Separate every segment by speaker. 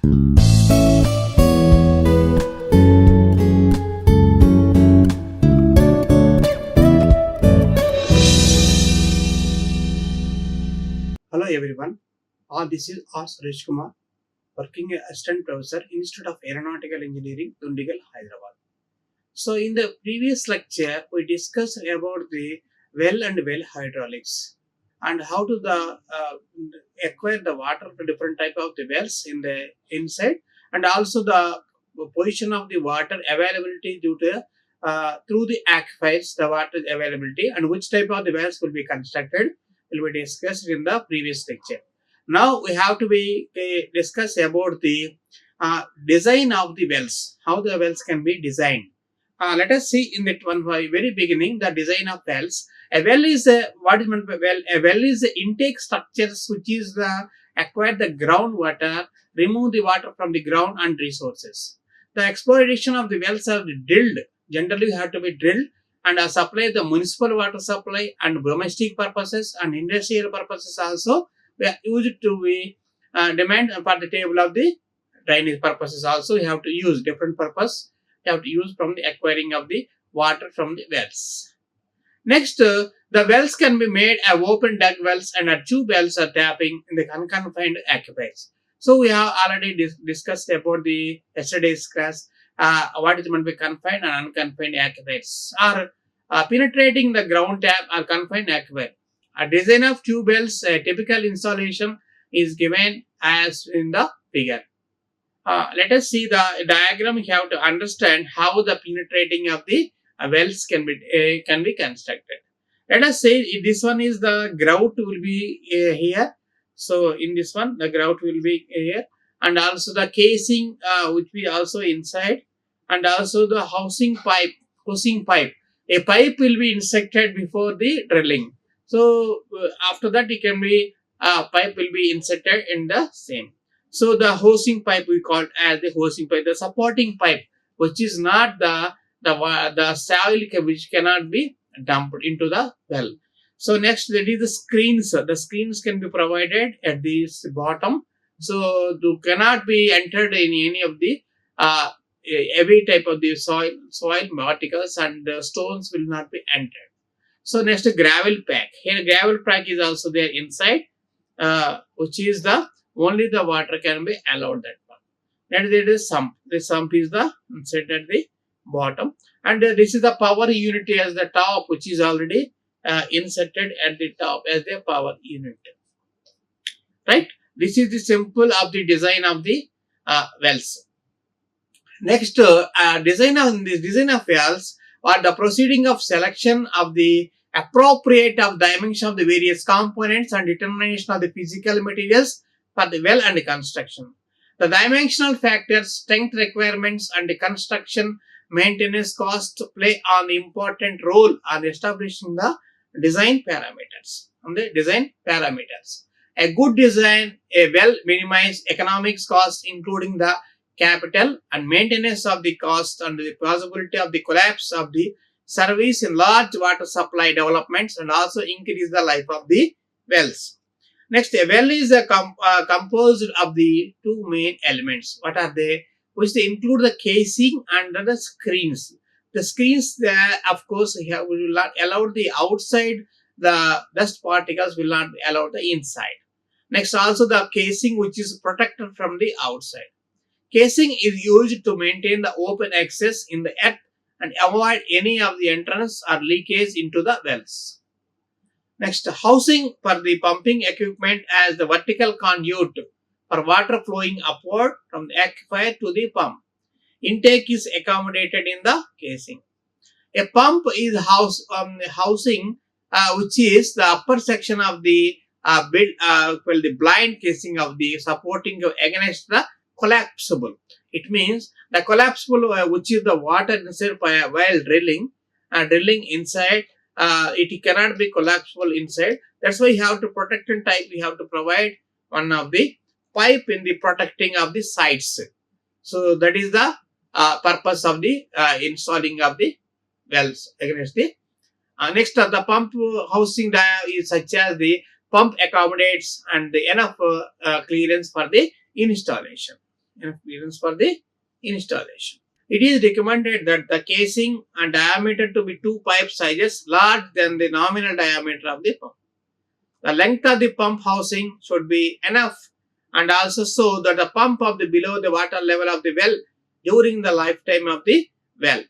Speaker 1: Hello everyone. This is Suresh Kumar, working as Assistant Professor, Institute of Aeronautical Engineering, Dundigal, Hyderabad. So in the previous lecture, we discussed about the well and well hydraulics and how to acquire the water for different type of the wells in the inside, and also the position of the water availability due to through the aquifers, the water availability, and which type of the wells will be constructed will be discussed in the previous lecture. Now we have to discuss about the design of the wells, how the wells can be designed. Let us see in that one very beginning the design of wells. A well is what is meant by well? A well is the intake structures which is the acquire the groundwater, remove the water from the ground and resources. The exploitation of the wells are drilled. Generally, have to be drilled and supply the municipal water supply and domestic purposes and industrial purposes also. We are used to be demand for the table of the drainage purposes also. You have to use different purpose. You have to use from the acquiring of the water from the wells. Next, the wells can be made open dug wells and tube wells are tapping in the unconfined aquifers. So we have already discussed about the yesterday's class what is meant by confined and unconfined aquifers. Are penetrating the ground tap or confined aquifer. A design of tube wells, a typical installation is given as in the figure. Let us see the diagram. You have to understand how the penetrating of the wells can be constructed. Let us say this one is the grout will be here. So in this one the grout will be here, and also the casing which be also inside, and also the hosing pipe. A pipe will be inserted before the drilling. So after that it can be pipe will be inserted in the same. So the hosing pipe we call as the hosing pipe, the supporting pipe, which is not the soil which cannot be dumped into the well. So next that is the screens. The screens can be provided at this bottom. So you cannot be entered in any of the every type of the soil particles, and stones will not be entered. So next gravel pack. Here gravel pack is also there inside, which is the only the water can be allowed that one. Then there is sump. The sump is the set at the bottom, and this is the power unit as the top, which is already inserted at the top as the power unit. Right. This is the simple of the design of the wells. Next, design of wells or the proceeding of selection of the appropriate of dimension of the various components and determination of the physical materials for the well and the construction. The dimensional factors, strength requirements, and the construction maintenance cost play an important role on establishing the design parameters. A good design, a well minimize economics costs, including the capital and maintenance of the cost and the possibility of the collapse of the service in large water supply developments, and also increase the life of the wells. Next, a well is composed of the two main elements. What are they? Which they include the casing and the screens. The screens, of course, will not allow the outside, the dust particles will not be allowed the inside. Next, also the casing which is protected from the outside. Casing is used to maintain the open access in the earth and avoid any of the entrance or leakage into the wells. Next, housing for the pumping equipment as the vertical conduit for water flowing upward from the aquifer to the pump. Intake is accommodated in the casing. A pump is housing which is the upper section of the the blind casing of the supporting against the collapsible. It means the collapsible which is the water inside while drilling inside, it cannot be collapsible inside. That's why you have to protect and type. We have to provide one of the pipe in the protecting of the sides. So that is the purpose of the installing of the wells against the next the pump housing is such as the pump accommodates and the enough clearance for the installation. enough clearance for the installation. It is recommended that the casing and diameter to be 2 pipe sizes larger than the nominal diameter of the pump. The length of the pump housing should be enough and also so that the pump of the below the water level of the well during the lifetime of the well.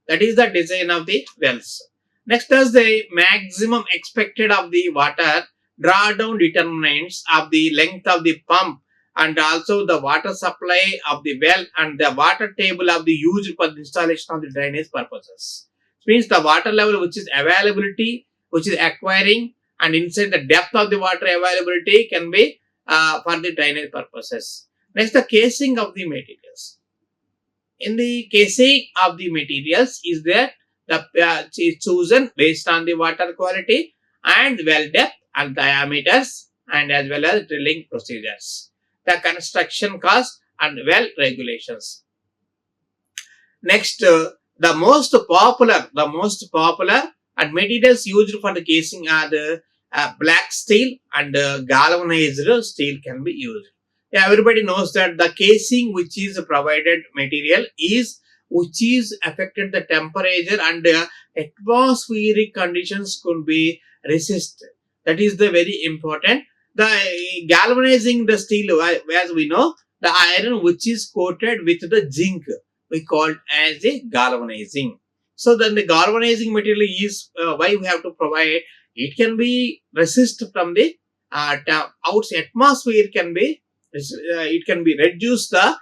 Speaker 1: That is the design of the wells. Next is the maximum expected of the water drawdown determinants of the length of the pump and also the water supply of the well and the water table of the used for the installation of the drainage purposes. It means the water level which is availability, which is acquiring, and inside the depth of the water availability can be for the drainage purposes. Next, the casing of the materials. In the casing of the materials is that the is chosen based on the water quality and well depth and diameters and as well as drilling procedures, the construction cost and well regulations. Next, the most popular and materials used for the casing are the black steel and galvanized steel can be used. Yeah, everybody knows that the casing which is provided material is which is affected the temperature and atmospheric conditions could be resisted. That is the very important. The galvanizing the steel, as we know, the iron which is coated with the zinc, we call it as a galvanizing. So then the galvanizing material is why we have to provide. It can be resist from the outside atmosphere can be it can be reduce the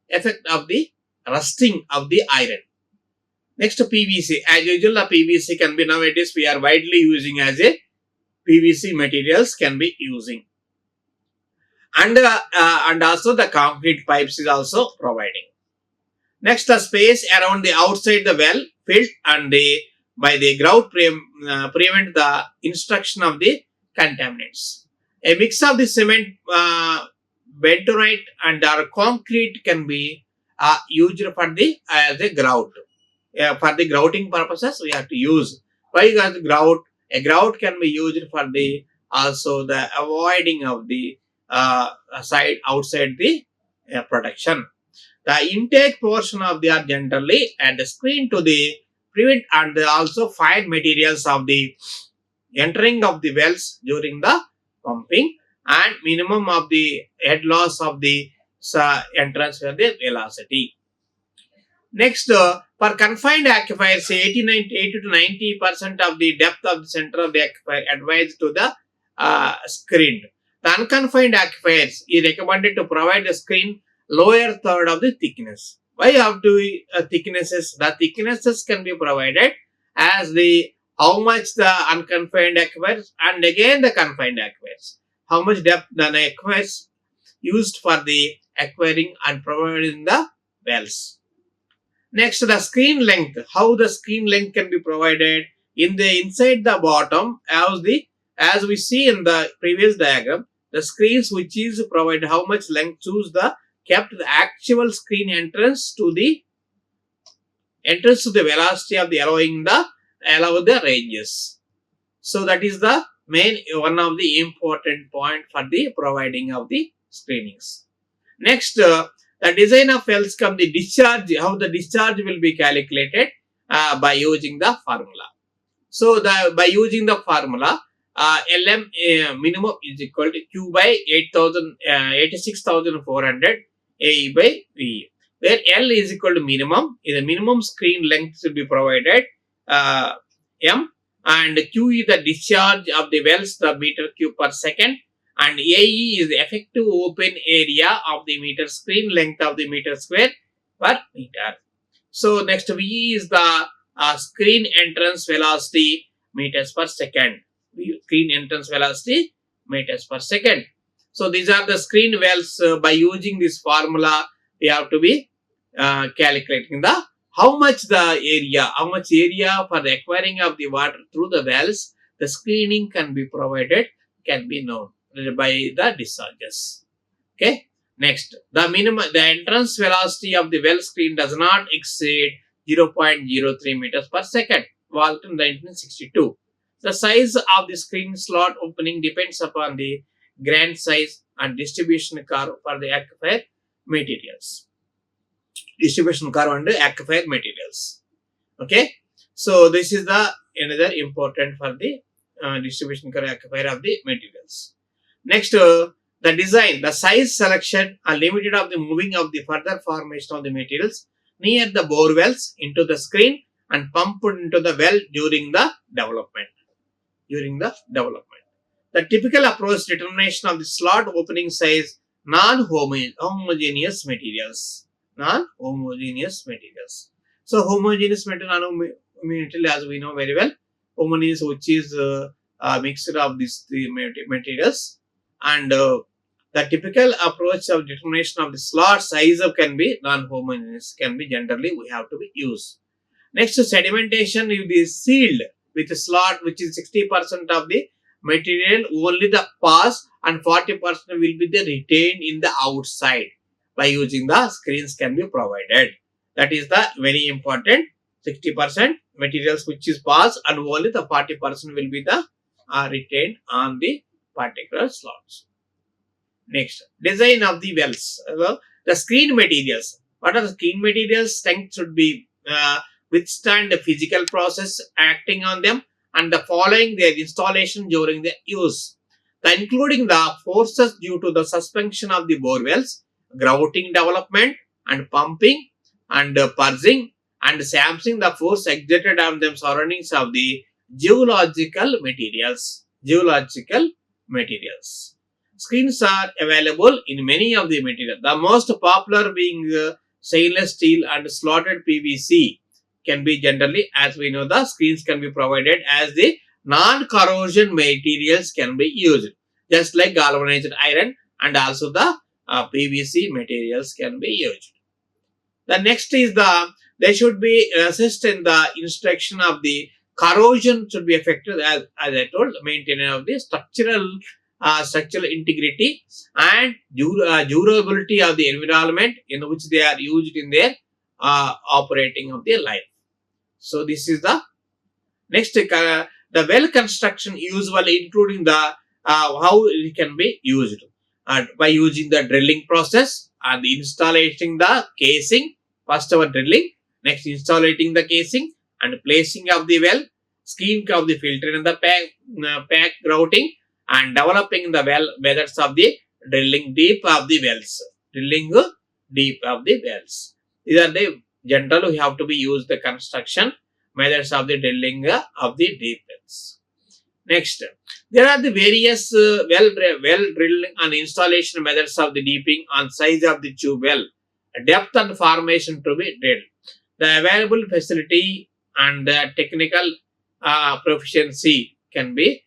Speaker 1: effect of the rusting of the iron. Next, PVC. As usual, the PVC can be nowadays we are widely using as a PVC materials can be using, and also the concrete pipes is also providing. Next, the space around the outside the well filled and the by the grout prevent the instruction of the contaminants. A mix of the cement, bentonite and concrete can be used for the as a grout. For the grouting purposes, we have to use. Why? Because a grout can be used for the also the avoiding of the side outside the production. The intake portion of the are generally and the screen to the prevent and also fine materials of the entering of the wells during the pumping and minimum of the head loss of the entrance for the velocity. Next, for confined aquifers, 80 to 90% of the depth of the center of the aquifer advised to the screened. The unconfined aquifers is recommended to provide the screen lower third of the thickness. Why have to thicknesses? The thicknesses can be provided as the how much the unconfined aquifers and again the confined aquifers. How much depth the aquifers used for the acquiring and providing the wells. Next, the screen length. How the screen length can be provided in the inside the bottom as we see in the previous diagram. The screens which is provided how much length choose the kept the actual screen entrance to the velocity of the allow the ranges. So that is the main one of the important point for the providing of the screenings. Next, the design of wells come the discharge. How the discharge will be calculated by using the formula. So by using the formula, LM minimum is equal to Q by 86,400 AE by VE, where L is equal to minimum. The minimum screen length to be provided M, and Q is the discharge of the wells the meter cube per second, and AE is the effective open area of the meter screen length of the meter square per meter. So next V is the screen entrance velocity meters per second. Screen entrance velocity meters per second. So these are the screen wells. By using this formula, we have to be calculating the how much area for the acquiring of the water through the wells, the screening can be provided, can be known by the discharges. Okay. Next, the entrance velocity of the well screen does not exceed 0.03 meters per second. Walton 1962. The size of the screen slot opening depends upon the grand size and distribution curve for the aquifer materials. Distribution curve and aquifer materials. Okay. So this is the another important for the distribution curve aquifer of the materials. Next, the design, the size selection are limited of the moving of the further formation of the materials near the bore wells into the screen and pumped into the well during the development. The typical approach determination of the slot opening size non-homogeneous materials. Non-homogeneous materials. So homogeneous material as we know very well. Homogeneous which is a mixture of these three materials, and the typical approach of determination of the slot size of can be non-homogeneous, can be generally we have to be used. Next, sedimentation will be sealed with a slot which is 60% of the material, only the pass, and 40% will be the retained in the outside by using the screens can be provided. That is the very important 60% materials which is pass, and only the 40% will be the retained on the particular slots. Next, design of the wells. The screen materials. What are the screen materials? Strength should be withstand the physical process acting on them and the following their installation during their use. Including the forces due to the suspension of the bore wells, grouting development and pumping and purging and sampling the force exerted on them surroundings of the geological materials. Screens are available in many of the materials. The most popular being stainless steel and slotted PVC can be generally, as we know, the screens can be provided as the non-corrosion materials can be used, just like galvanized iron, and also the PVC materials can be used. The next is they should be assist in the instruction of the corrosion should be affected as I told, maintenance of the structural integrity and durability of the environment in which they are used in their operating of their life. So this is the next. The well construction usually including the how it can be used by using the drilling process and installing the casing. First our drilling, next installing the casing and placing of the well, scheme of the filter and the pack grouting, and developing the well methods of the drilling deep of the wells. These are the general we have to be used the construction methods of the drilling of the deep wells. Next, there are the various well drilling and installation methods of the deeping on size of the tube well, depth and formation to be drilled. The available facility and the technical proficiency can be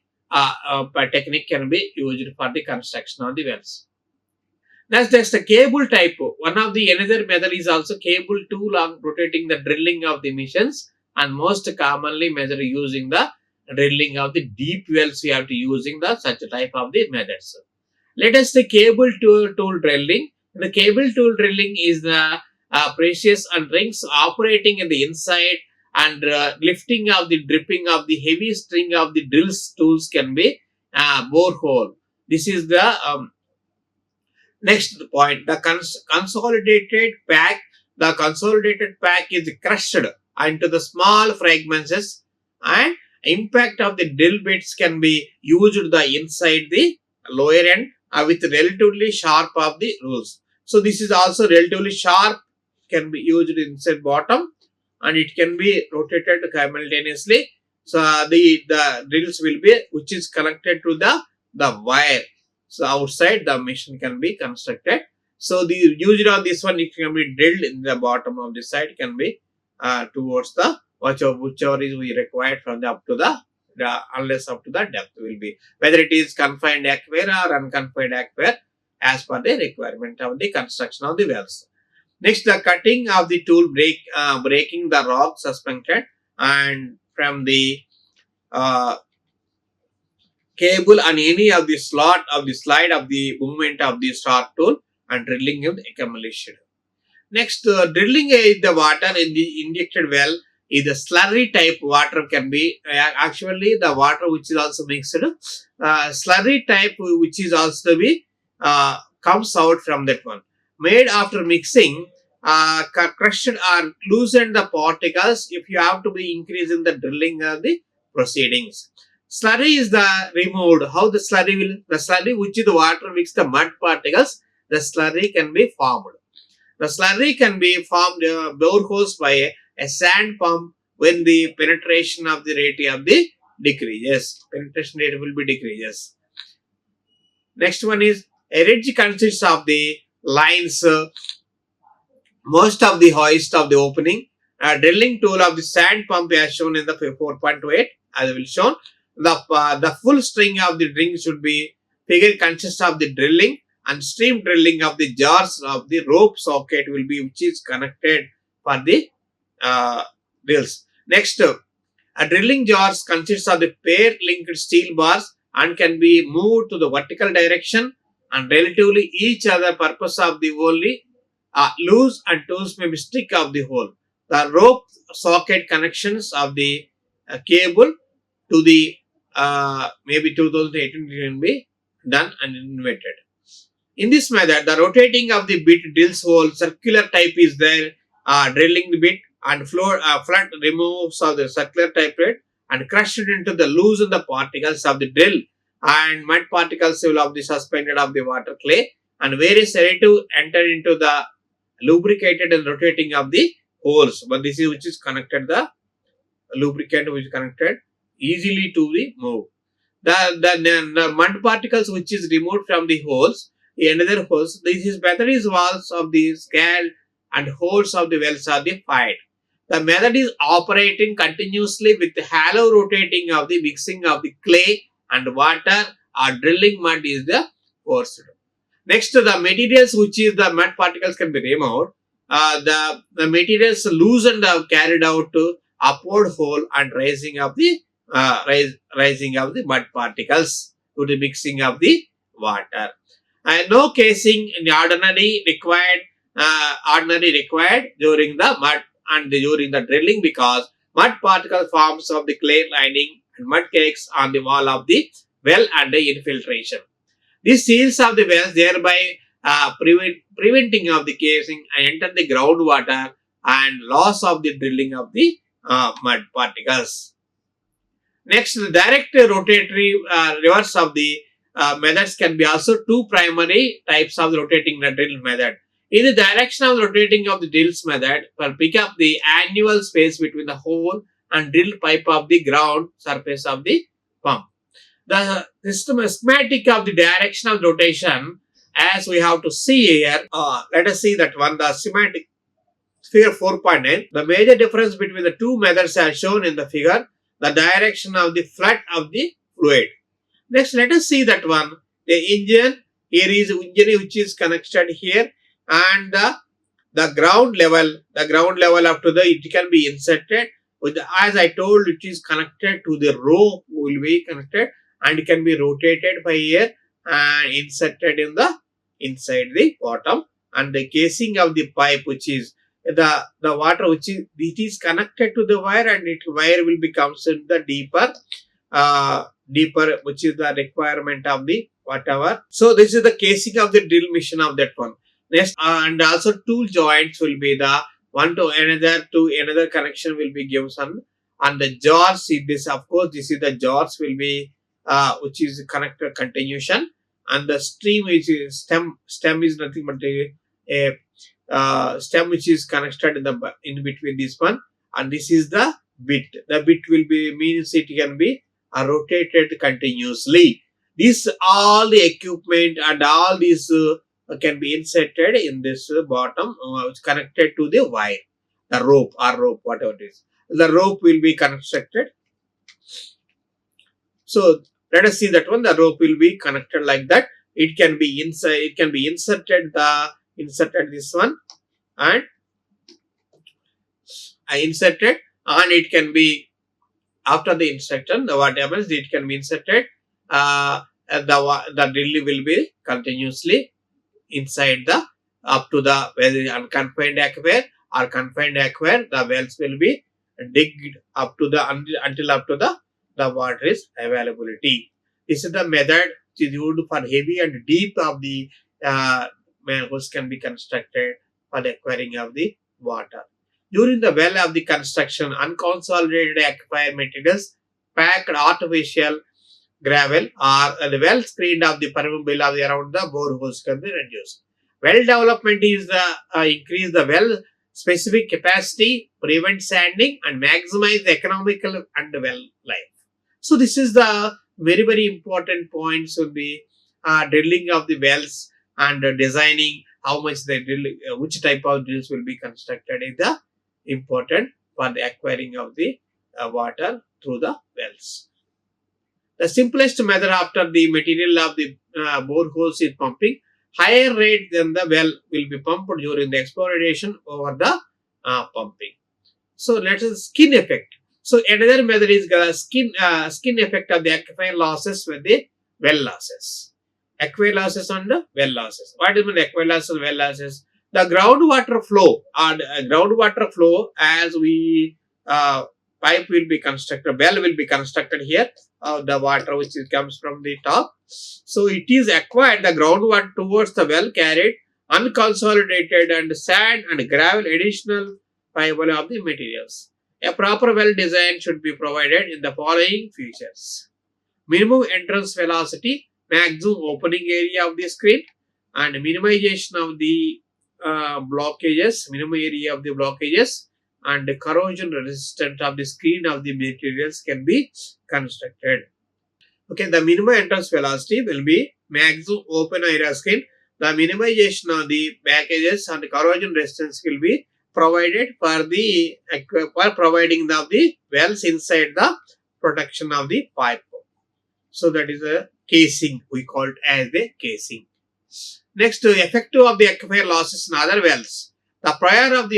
Speaker 1: technique can be used for the construction of the wells. That's the cable type. One of the another method is also cable too long rotating the drilling of the missions, and most commonly measure using the drilling of the deep wells. We have to using the such type of the methods. Let us the cable tool drilling. The cable tool drilling is the precious and rings operating in the inside and lifting of the dripping of the heavy string of the drills tools can be borehole. This is the next point. The consolidated pack. The consolidated pack is crushed into the small fragments, and impact of the drill bits can be used the inside the lower end with relatively sharp of the rules. So this is also relatively sharp, can be used inside bottom, and it can be rotated simultaneously. So the drills will be which is connected to the wire. So outside the machine can be constructed. So the used on this one, it can be drilled in the bottom of the side, can be towards the whichever is we required from the up to the unless up to the depth will be, whether it is confined aquifer or unconfined aquifer as per the requirement of the construction of the wells. Next, the cutting of the tool breaking the rock suspended and from the cable on any of the slot of the slide of the movement of the start tool and drilling of the accumulation. Next, drilling the water in the injected well is the slurry type water can be actually the water which is also mixed slurry type which is also be comes out from that one. made after mixing crushed or loosened the particles if you have to be increasing the drilling of the proceedings. Slurry is the removed. How the slurry which is the water mixed the mud particles, the slurry can be formed. The slurry can be formed boreholes by a sand pump when the penetration of the rate of the decreases. Penetration rate will be decreases. Next one is a ridge consists of the lines most of the hoist of the opening. A drilling tool of the sand pump as shown in the 4.28 as I will shown. The full string of the ring should be figure consists of the drilling and stream drilling of the jars of the rope socket will be which is connected for the drills. Next, a drilling jars consists of the pair linked steel bars and can be moved to the vertical direction and relatively each other purpose of the only loose and tools may be stick of the hole. The rope socket connections of the cable to the maybe 2018 can be done and invented. In this method, the rotating of the bit drills hole circular type is there, drilling the bit and flat removes of the circular type rate and crushed into the loosen the particles of the drill and mud particles will of the suspended of the water clay and various additive enter into the lubricated and rotating of the holes. But this is which is connected the lubricant which is connected easily to the move. The mud particles which is removed from the holes, the another holes, this is method is walls of the scale and holes of the wells are the fired. The method is operating continuously with the hollow rotating of the mixing of the clay and water or drilling mud is the forced. Next, the materials which is the mud particles can be removed. The materials loosened are carried out to upward hole and rising of the rising of the mud particles to the mixing of the water. And no casing in ordinary required during the mud and during the drilling because mud particle forms of the clay lining and mud cakes on the wall of the well and the infiltration. This seals of the wells thereby preventing of the casing and enter the groundwater and loss of the drilling of the mud particles. Next, the direct rotatory reverse of the methods can be also two primary types of the rotating the drill method. In the direction of rotating of the drills method, will pick up the annual space between the hole and drill pipe of the ground surface of the pump. The schematic of the direction of rotation as we have to see here. Let us see that one, the schematic figure 4.9. The major difference between the two methods are shown in the figure. The direction of the flood of the fluid. Next, let us see that one. The engine, here is engine which is connected here and the ground level up to the, it can be inserted with the, as I told, it is connected to the rope will be connected and it can be rotated by here and inserted in the inside the bottom and the casing of the pipe which is the water which is it is connected to the wire and it wire will become in the deeper which is the requirement of the whatever. So this is the casing of the drill machine of that one. Next and also tool joints will be the one to another connection will be given and the jars see this of course this is the jars will be which is connected continuation and the stream which is stem is nothing but a stem which is connected in between this one and this is the bit. The bit will be means it can be rotated continuously. This all the equipment and all these can be inserted in this bottom connected to the wire, the rope whatever it is. The rope will be constructed. So let us see that one. The rope will be connected like that. It can be inside. It can be inserted this one and inserted and it can be after the insertion. What happens? It can be inserted. The drill will be continuously inside the up to the whether unconfined aquifer or confined aquifer. The wells will be digged up to the until up to the water is availability. This is the method which is used for heavy and deep of the manholes can be constructed for the acquiring of the water. During the well of the construction, unconsolidated aquifer materials packed artificial gravel or the well screened of the permeable of the around the boreholes can be reduced. Well development is the increase the well specific capacity, prevent sanding, and maximize the economical and well life. So this is the very important points will be drilling of the wells and designing how much the drill, which type of drills will be constructed is the important for the acquiring of the water through the wells. The simplest method after the material of the boreholes is pumping. Higher rate than the well will be pumped during the exploration over the pumping. So let us skin effect. So another method is skin effect of the aquifer losses with the well losses. Aquifer losses and the well losses. What is mean aquifer losses, well losses? The groundwater flow and groundwater flow as we pipe will be constructed, well will be constructed here. The water which comes from the top. So it is acquired, the groundwater towards the well carried unconsolidated and sand and gravel additional fiber of the materials. A proper well design should be provided in the following features. Minimum entrance velocity, maximum opening area of the screen, and minimization of the blockages, minimum area of the blockages, and the corrosion resistant of the screen of the materials can be constructed. Okay, the minimum entrance velocity will be maximum open area screen. The minimization of the packages and the corrosion resistance will be provided for the providing the wells inside the protection of the pipe. So that is a casing, we call it as the casing. Next, effective of the aquifer losses in other wells. The prior of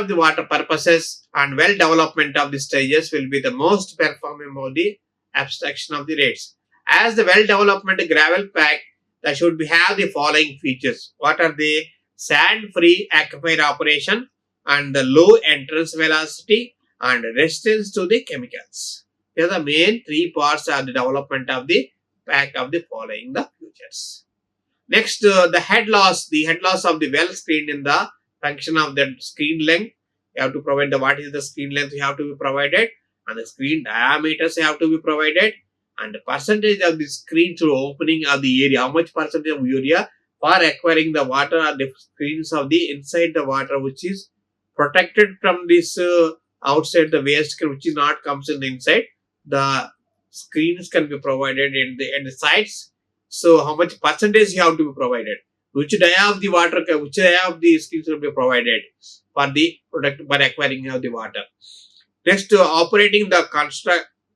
Speaker 1: the water purposes and well development of the stages will be the most performing of the abstraction of the rates. As the well development gravel pack, that should be have the following features. What are the sand free aquifer operation and the low entrance velocity and resistance to the chemicals. These are the main three parts of the development of the pack of the following the features. Next, the head loss of the well screen in the function of the screen length. You have to provide the what is the screen length you have to be provided, and the screen diameters you have to be provided, and the percentage of the screen through opening of the area, how much percentage of area for acquiring the water or the screens of the inside the water which is protected from this outside the waste which is not comes in the inside. The screens can be provided in the sides. So how much percentage you have to be provided? Which dia of the water, which dia of the screens will be provided for the product for acquiring of the water. Next, operating the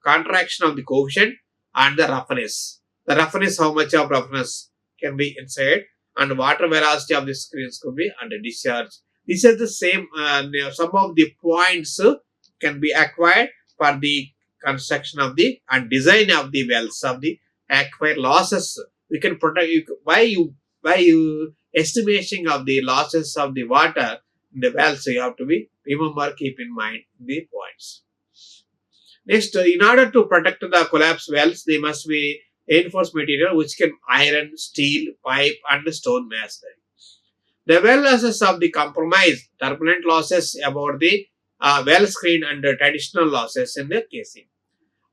Speaker 1: contraction of the coefficient and the roughness. The roughness, how much of roughness can be inside, and water velocity of the screens could be under discharge. These are the same. Some of the points can be acquired for the construction of the and design of the wells of the aquifer losses. We can protect by you estimation of the losses of the water in the wells. You have to be keep in mind the points. Next, in order to protect the collapsed wells, they must be reinforced material which can iron, steel, pipe, and stone masonry. The well losses of the compromise, turbulent losses about the well screen and the traditional losses in the casing.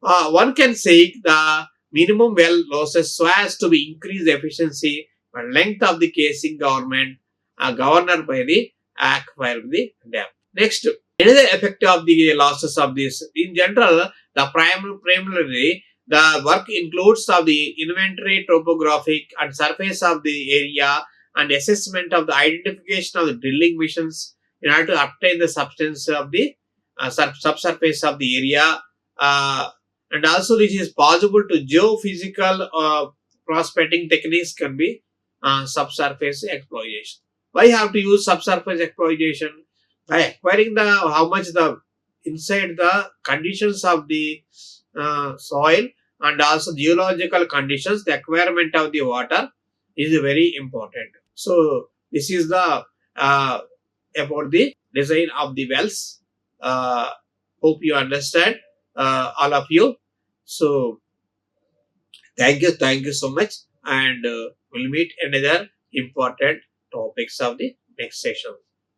Speaker 1: One can seek the minimum well losses so as to be increase the efficiency and length of the casing governed by the aquifer the dam. Next, another effect of the losses of this. In general, the primarily the work includes of the inventory, topographic, and surface of the area, and assessment of the identification of the drilling missions in order to obtain the substance of the subsurface of the area. And also, this is possible to geophysical prospecting techniques can be subsurface exploitation. Why you have to use subsurface exploitation? By acquiring the how much the inside the conditions of the soil and also geological conditions, the acquirement of the water is very important. So this is the about the design of the wells. Hope you understand, all of you. So Thank you so much, and we'll meet another important topics of the next session.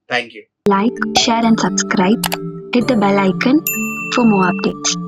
Speaker 1: Thank you.
Speaker 2: Like, share, and subscribe. Hit the bell icon for more updates.